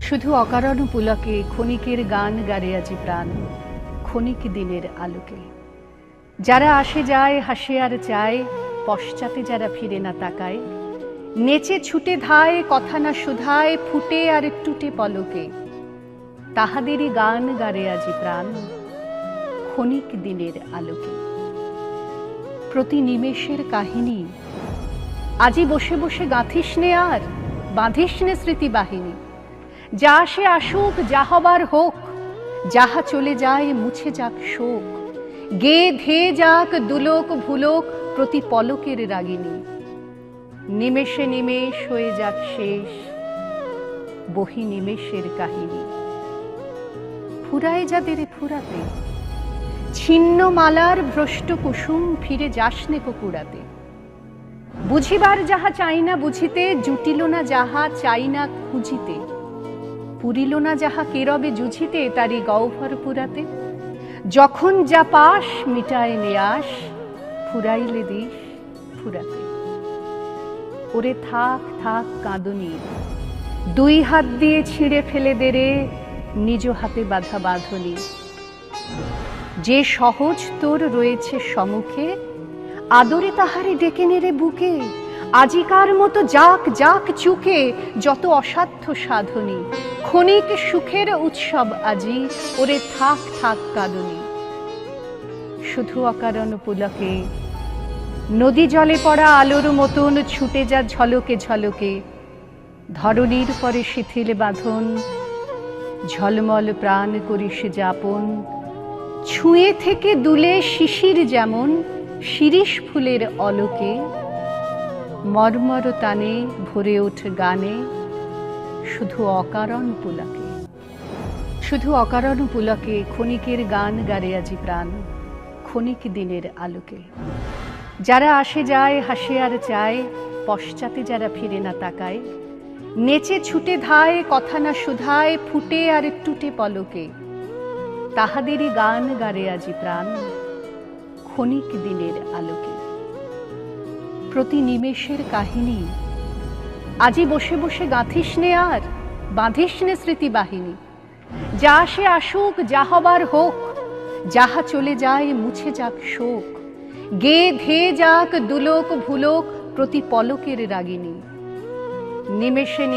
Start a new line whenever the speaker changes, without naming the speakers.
শুধু অকারণ পুলকে ক্ষণিকের গান গারে আজি প্রাণ, ক্ষণিক দিনের আলোকে। যারা আসে যায় হাসে আর চায়, পশ্চাতে যারা ফিরে না তাকায়, নেচে ছুটে ধায় কথা না শুধায়, ফুটে আর টুটে পলকে। তাহাদেরই গান গারে আজি প্রাণ, ক্ষণিক দিনের আলোকে। প্রতি নিমেষের কাহিনী আজি বসে বসে গাঁথিস নে আর, বাঁধিস নে স্মৃতি বাহিনী। যা আসে আসুক, যা হবার হোক, যাহা চলে যায় মুছে যাক শোক। গে ধেয়ে যাক দুলোক ভুলোক প্রতি পলকের রাগিনী। নিমেষে নিমেষ হয়ে যাক শেষ বহি নিমেষের কাহিনী। ফুরায় যাদের ফুরাতে, ছিন্ন মালার ভ্রষ্ট কুসুম ফিরে যাসনে কুকুরাতে। বুঝিবার যাহা চাই না বুঝিতে, জুটিল না যাহা চাই না খুঁজিতে। পুরিল না যাহা কেরবে জুঝিতে, তারি গহ্বর পুরাতে। যখন যা পাস মিটায় নিয়াস, ফুরাইলে দিস ফুরাতে। ওরে থাক থাক কাঁদুনি, দুই হাত দিয়ে ছিঁড়ে ফেলে দে রে নিজ হাতে বাঁধা বাঁধনি। যে সহজ তোর রয়েছে সম্মুখে, আদরে তাহারে ডেকে নেড়ে বুকে। আজিকার মতো যাক যাক চুকে যত অসাধ্য সাধনী। ক্ষণিক সুখের উৎসব আজি, ওরে থাক থাক কাঁদুনি। শুধু অকারণ পুলকে নদী জলে পড়া আলোর মতন ছুটে যা ঝলকে ঝলকে। ধরণীর পরে শিথিল বাঁধন, ঝলমল প্রাণ করিস যাপন। ছুঁয়ে থেকে দুলে শিশির যেমন শিরিষ ফুলের অলোকে। মর্মর টানে ভরে ওঠ গানে, শুধু অকারণ পুলকে। শুধু অকারণ পুলকে ক্ষণিকের গান গারে আজি প্রাণ, ক্ষণিক দিনের আলোকে। যারা আসে যায় হাসে আর চায়, পশ্চাতে যারা ফিরে না তাকায়, নেচে ছুটে ধায় কথা না শুধায়, ফুটে আর টুটে পলকে। তাহাদেরই গান গারে আজি প্রাণ, ক্ষণিক দিনের আলোকে। প্রতি নিমেষের কাহিনী আজি বসে বসে গাঁথিস নে আর, বাঁধিস নে স্মৃতি বাহিনী। যা আসে আসুক, যা হবার হোক, যাহা চলে যায় মুছে যাক শোক। গে ধেয়ে যাক দুলোক ভুলোক প্রতি পলকের রাগিনী। নিমেষে